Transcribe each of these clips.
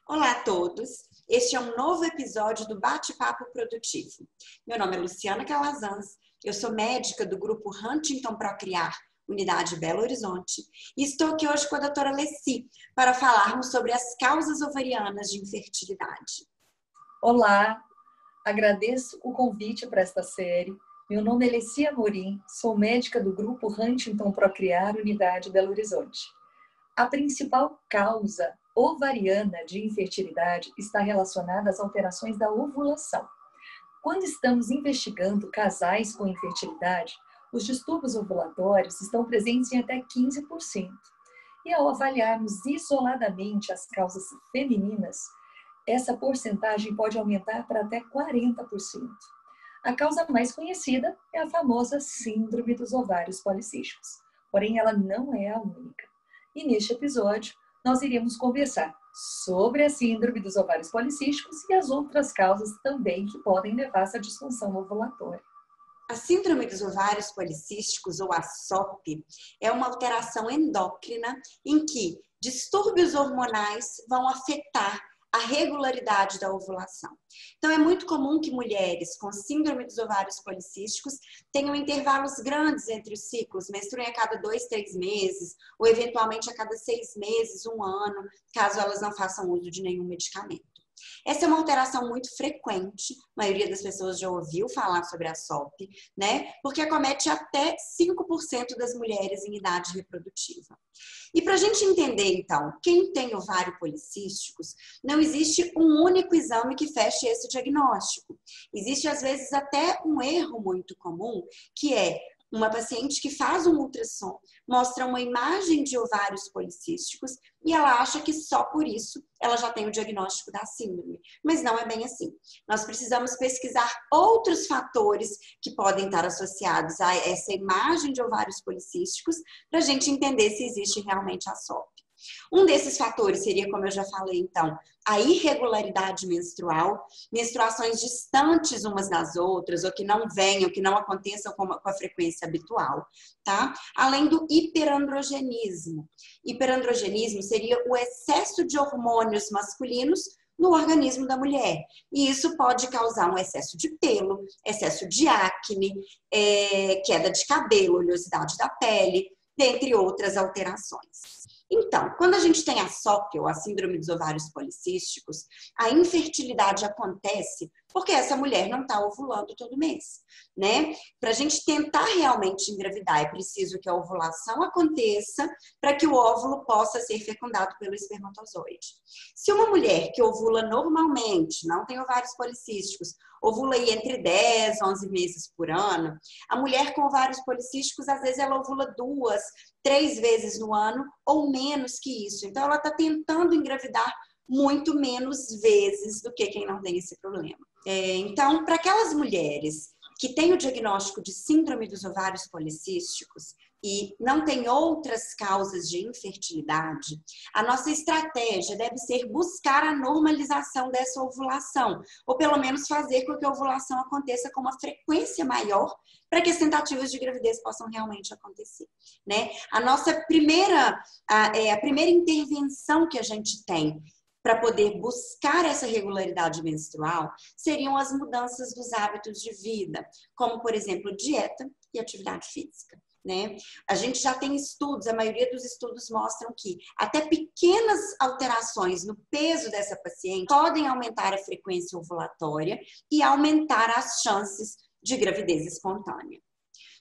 Olá a todos! Este é um novo episódio do Bate-Papo Produtivo. Meu nome é Luciana Calazans, eu sou médica do grupo Huntington Procriar, Unidade Belo Horizonte, e estou aqui hoje com a doutora Leci para falarmos sobre as causas ovarianas de infertilidade. Olá, agradeço o convite para esta série. Meu nome é Leci Amorim, sou médica do grupo Huntington Procriar, Unidade Belo Horizonte. A principal causa ovariana de infertilidade está relacionada às alterações da ovulação. Quando estamos investigando casais com infertilidade, os distúrbios ovulatórios estão presentes em até 15%. E ao avaliarmos isoladamente as causas femininas, essa porcentagem pode aumentar para até 40%. A causa mais conhecida é a famosa síndrome dos ovários policísticos, porém ela não é a única. E neste episódio, nós iremos conversar sobre a síndrome dos ovários policísticos e as outras causas também que podem levar a essa disfunção ovulatória. A síndrome dos ovários policísticos, ou a SOP, é uma alteração endócrina em que distúrbios hormonais vão afetar a regularidade da ovulação. Então, é muito comum que mulheres com síndrome dos ovários policísticos tenham intervalos grandes entre os ciclos, menstruem a cada 2, 3 meses, ou eventualmente a cada 6 meses, 1 ano, caso elas não façam uso de nenhum medicamento. Essa é uma alteração muito frequente, a maioria das pessoas já ouviu falar sobre a SOP, né? Porque acomete até 5% das mulheres em idade reprodutiva. E para a gente entender, então, quem tem ovário policísticos, não existe um único exame que feche esse diagnóstico. Existe, às vezes, até um erro muito comum, que é uma paciente que faz um ultrassom, mostra uma imagem de ovários policísticos e ela acha que só por isso ela já tem o diagnóstico da síndrome. Mas não é bem assim. Nós precisamos pesquisar outros fatores que podem estar associados a essa imagem de ovários policísticos para a gente entender se existe realmente a SOP. Um desses fatores seria, como eu já falei, então, a irregularidade menstrual, menstruações distantes umas das outras, ou que não venham, que não aconteçam com a frequência habitual, tá? Além do hiperandrogenismo. Hiperandrogenismo seria o excesso de hormônios masculinos no organismo da mulher. E isso pode causar um excesso de pelo, excesso de acne, queda de cabelo, oleosidade da pele, dentre outras alterações. Então, quando a gente tem a SOP, ou a síndrome dos ovários policísticos, a infertilidade acontece porque essa mulher não está ovulando todo mês, né? Para a gente tentar realmente engravidar, é preciso que a ovulação aconteça para que o óvulo possa ser fecundado pelo espermatozoide. Se uma mulher que ovula normalmente, não tem ovários policísticos, ovula aí entre 10, 11 meses por ano, a mulher com ovários policísticos, às vezes ela ovula 2, 3 vezes no ano ou menos que isso. Então, ela está tentando engravidar muito menos vezes do que quem não tem esse problema. Então, para aquelas mulheres que têm o diagnóstico de síndrome dos ovários policísticos e não tem outras causas de infertilidade, a nossa estratégia deve ser buscar a normalização dessa ovulação, ou pelo menos fazer com que a ovulação aconteça com uma frequência maior para que as tentativas de gravidez possam realmente acontecer, né? A primeira intervenção que a gente tem para poder buscar essa regularidade menstrual seriam as mudanças dos hábitos de vida, como, por exemplo, dieta e atividade física, né? A gente já tem estudos, a maioria dos estudos mostram que até pequenas alterações no peso dessa paciente podem aumentar a frequência ovulatória e aumentar as chances de gravidez espontânea.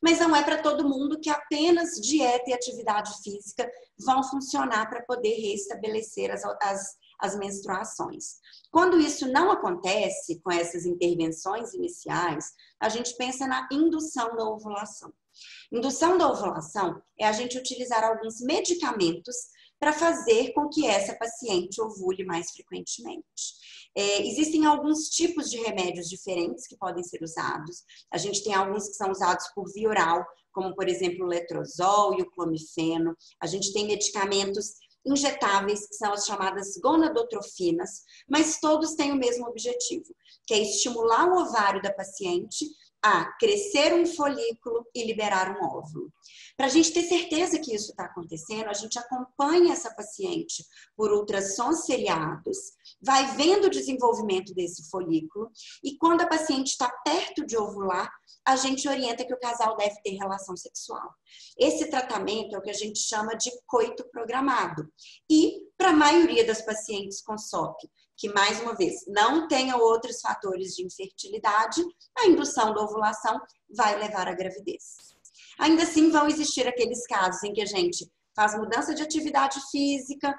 Mas não é para todo mundo que apenas dieta e atividade física vão funcionar para poder restabelecer as menstruações. Quando isso não acontece com essas intervenções iniciais, a gente pensa na indução da ovulação. Indução da ovulação é a gente utilizar alguns medicamentos para fazer com que essa paciente ovule mais frequentemente. Existem alguns tipos de remédios diferentes que podem ser usados. A gente tem alguns que são usados por via oral, como, por exemplo, o letrozol e o clomifeno. A gente tem medicamentos injetáveis, que são as chamadas gonadotrofinas, mas todos têm o mesmo objetivo, que é estimular o ovário da paciente a crescer um folículo e liberar um óvulo. Para a gente ter certeza que isso está acontecendo, a gente acompanha essa paciente por ultrassons seriados, vai vendo o desenvolvimento desse folículo e quando a paciente está perto de ovular, a gente orienta que o casal deve ter relação sexual. Esse tratamento é o que a gente chama de coito programado. E para a maioria das pacientes com SOP, que mais uma vez não tenha outros fatores de infertilidade, a indução da ovulação vai levar à gravidez. Ainda assim, vão existir aqueles casos em que a gente faz mudança de atividade física,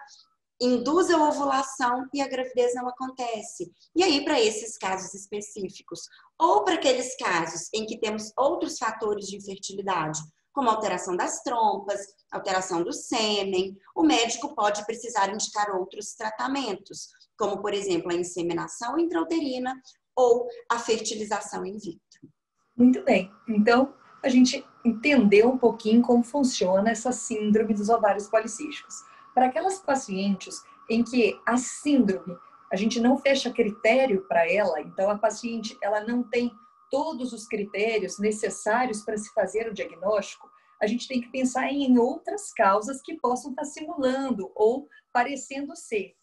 induz a ovulação e a gravidez não acontece. E aí, para esses casos específicos, ou para aqueles casos em que temos outros fatores de infertilidade, como alteração das trompas, alteração do sêmen, o médico pode precisar indicar outros tratamentos, como, por exemplo, a inseminação intrauterina ou a fertilização in vitro. Muito bem. Então, a gente entendeu um pouquinho como funciona essa síndrome dos ovários policísticos. Para aquelas pacientes em que a síndrome, a gente não fecha critério para ela, então a paciente ela não tem todos os critérios necessários para se fazer o diagnóstico, a gente tem que pensar em outras causas que possam estar simulando ou parecendo ser,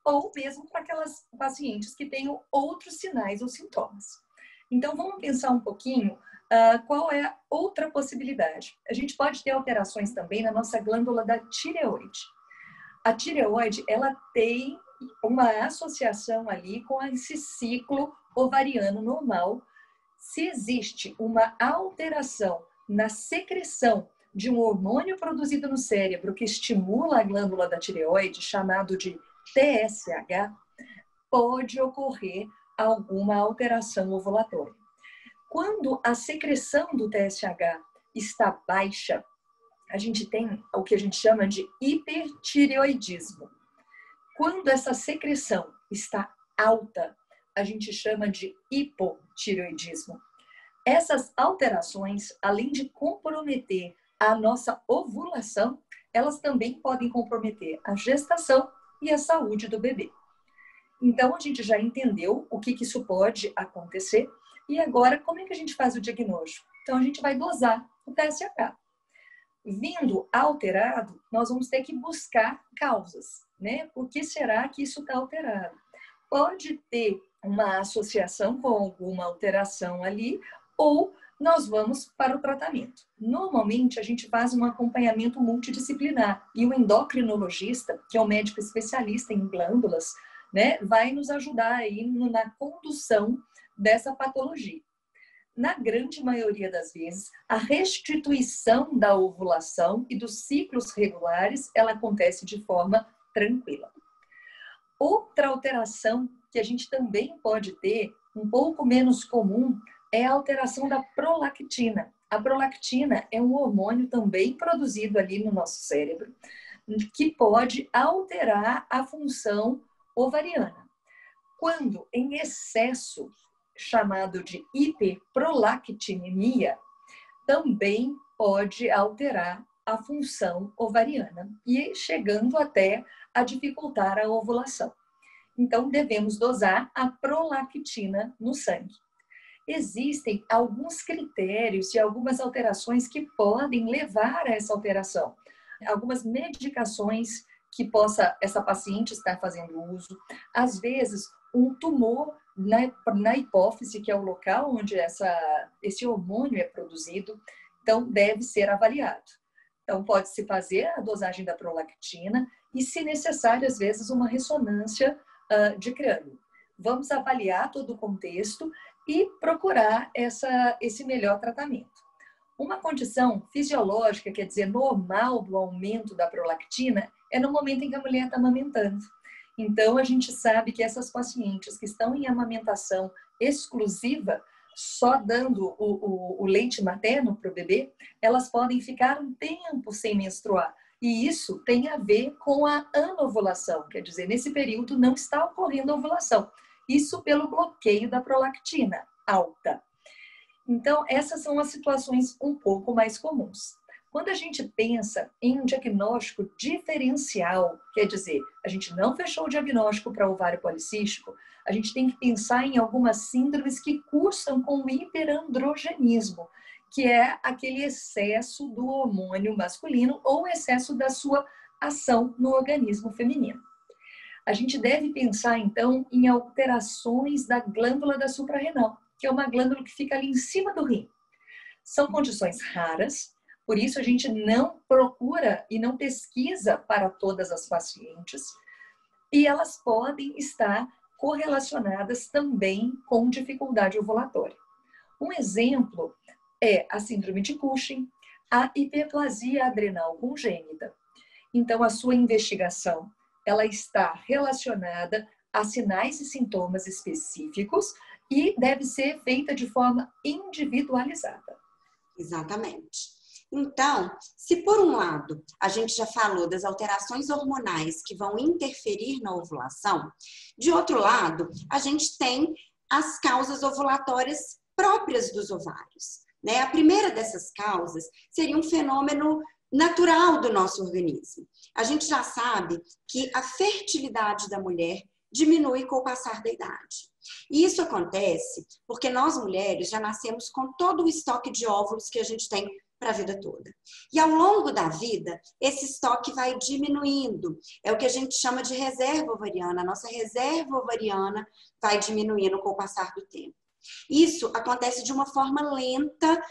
ou mesmo para aquelas pacientes que tenham outros sinais ou sintomas. Então, vamos pensar um pouquinho qual é a outra possibilidade. A gente pode ter alterações também na nossa glândula da tireoide. A tireoide, ela tem uma associação ali com esse ciclo ovariano normal. Se existe uma alteração na secreção de um hormônio produzido no cérebro que estimula a glândula da tireoide, chamado de TSH, pode ocorrer alguma alteração ovulatória. Quando a secreção do TSH está baixa, a gente tem o que a gente chama de hipertireoidismo. Quando essa secreção está alta, a gente chama de hipotireoidismo. Essas alterações, além de comprometer a nossa ovulação, elas também podem comprometer a gestação e a saúde do bebê. Então, a gente já entendeu o que isso pode acontecer e agora como é que a gente faz o diagnóstico? Então, a gente vai dosar o TSH. Vindo alterado, nós vamos ter que buscar causas, né? Por que será que isso está alterado? Pode ter uma associação com alguma alteração ali, ou nós vamos para o tratamento. Normalmente, a gente faz um acompanhamento multidisciplinar e o endocrinologista, que é um médico especialista em glândulas, né, vai nos ajudar aí na condução dessa patologia. Na grande maioria das vezes, a restituição da ovulação e dos ciclos regulares, ela acontece de forma tranquila. Outra alteração que a gente também pode ter, um pouco menos comum, é a alteração da prolactina. A prolactina é um hormônio também produzido ali no nosso cérebro, que pode alterar a função ovariana. Quando em excesso, chamado de hiperprolactinemia, também pode alterar a função ovariana e chegando até a dificultar a ovulação. Então, devemos dosar a prolactina no sangue. Existem alguns critérios e algumas alterações que podem levar a essa alteração. Algumas medicações que essa paciente estar fazendo uso. Às vezes, um tumor na hipófise, que é o local onde esse hormônio é produzido, então deve ser avaliado. Então, pode-se fazer a dosagem da prolactina e, se necessário, às vezes, uma ressonância de crânio. Vamos avaliar todo o contexto e procurar esse melhor tratamento. Uma condição fisiológica, quer dizer, normal do aumento da prolactina, é no momento em que a mulher está amamentando. Então, a gente sabe que essas pacientes que estão em amamentação exclusiva, só dando o leite materno para o bebê, elas podem ficar um tempo sem menstruar. E isso tem a ver com a anovulação, quer dizer, nesse período não está ocorrendo a ovulação. Isso pelo bloqueio da prolactina alta. Então, essas são as situações um pouco mais comuns. Quando a gente pensa em um diagnóstico diferencial, quer dizer, a gente não fechou o diagnóstico para ovário policístico, a gente tem que pensar em algumas síndromes que cursam com o hiperandrogenismo, que é aquele excesso do hormônio masculino ou excesso da sua ação no organismo feminino. A gente deve pensar, então, em alterações da glândula da suprarrenal, que é uma glândula que fica ali em cima do rim. São condições raras, por isso a gente não procura e não pesquisa para todas as pacientes, e elas podem estar correlacionadas também com dificuldade ovulatória. Um exemplo é a síndrome de Cushing, a hiperplasia adrenal congênita. Então, a sua investigação, ela está relacionada a sinais e sintomas específicos e deve ser feita de forma individualizada. Exatamente. Então, se por um lado a gente já falou das alterações hormonais que vão interferir na ovulação, de outro lado, a gente tem as causas ovulatórias próprias dos ovários, né? A primeira dessas causas seria um fenômeno natural do nosso organismo. A gente já sabe que a fertilidade da mulher diminui com o passar da idade. E isso acontece porque nós mulheres já nascemos com todo o estoque de óvulos que a gente tem para a vida toda. E ao longo da vida, esse estoque vai diminuindo. É o que a gente chama de reserva ovariana. A nossa reserva ovariana vai diminuindo com o passar do tempo. Isso acontece de uma forma lenta,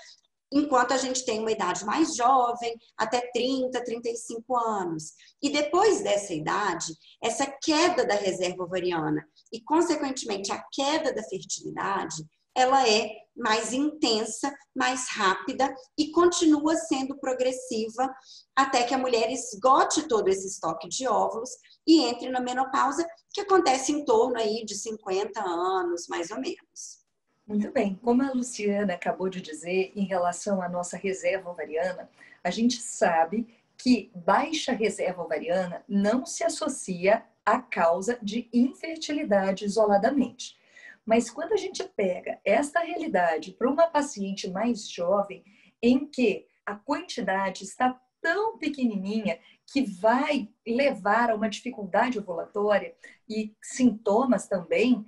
enquanto a gente tem uma idade mais jovem, até 30, 35 anos. E depois dessa idade, essa queda da reserva ovariana e, consequentemente, a queda da fertilidade, ela é mais intensa, mais rápida e continua sendo progressiva até que a mulher esgote todo esse estoque de óvulos e entre na menopausa, que acontece em torno aí de 50 anos, mais ou menos. Muito bem, como a Luciana acabou de dizer, em relação à nossa reserva ovariana, a gente sabe que baixa reserva ovariana não se associa à causa de infertilidade isoladamente. Mas quando a gente pega esta realidade para uma paciente mais jovem, em que a quantidade está tão pequenininha que vai levar a uma dificuldade ovulatória e sintomas também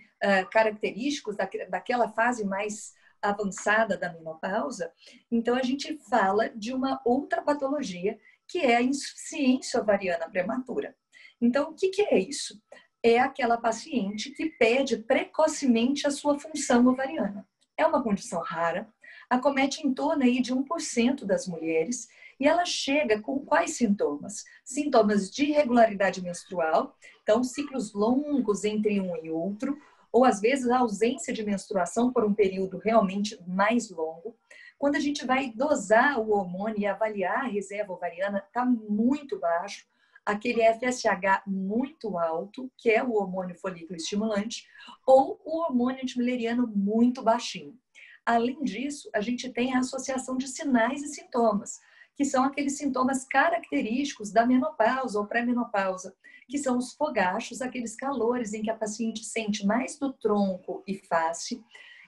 característicos daquela fase mais avançada da menopausa, então a gente fala de uma outra patologia que é a insuficiência ovariana prematura. Então, o que é isso? É aquela paciente que perde precocemente a sua função ovariana. É uma condição rara, acomete em torno aí de 1% das mulheres e ela chega com quais sintomas? Sintomas de irregularidade menstrual, então ciclos longos entre um e outro, ou às vezes a ausência de menstruação por um período realmente mais longo. Quando a gente vai dosar o hormônio e avaliar a reserva ovariana, está muito baixo, aquele FSH muito alto, que é o hormônio folículo estimulante, ou o hormônio antimileriano muito baixinho. Além disso, a gente tem a associação de sinais e sintomas, que são aqueles sintomas característicos da menopausa ou pré-menopausa, que são os fogachos, aqueles calores em que a paciente sente mais do tronco e face,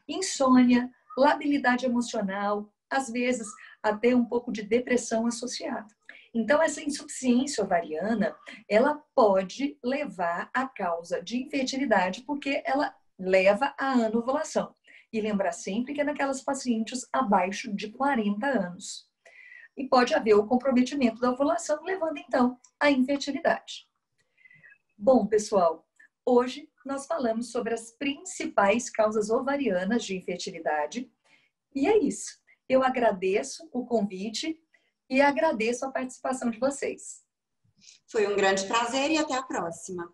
insônia, labilidade emocional, às vezes até um pouco de depressão associada. Então, essa insuficiência ovariana, ela pode levar à causa de infertilidade, porque ela leva à anovulação. E lembrar sempre que é naquelas pacientes abaixo de 40 anos. E pode haver o comprometimento da ovulação, levando então à infertilidade. Bom, pessoal, hoje nós falamos sobre as principais causas ovarianas de infertilidade. E é isso. Eu agradeço o convite e agradeço a participação de vocês. Foi um grande prazer e até a próxima.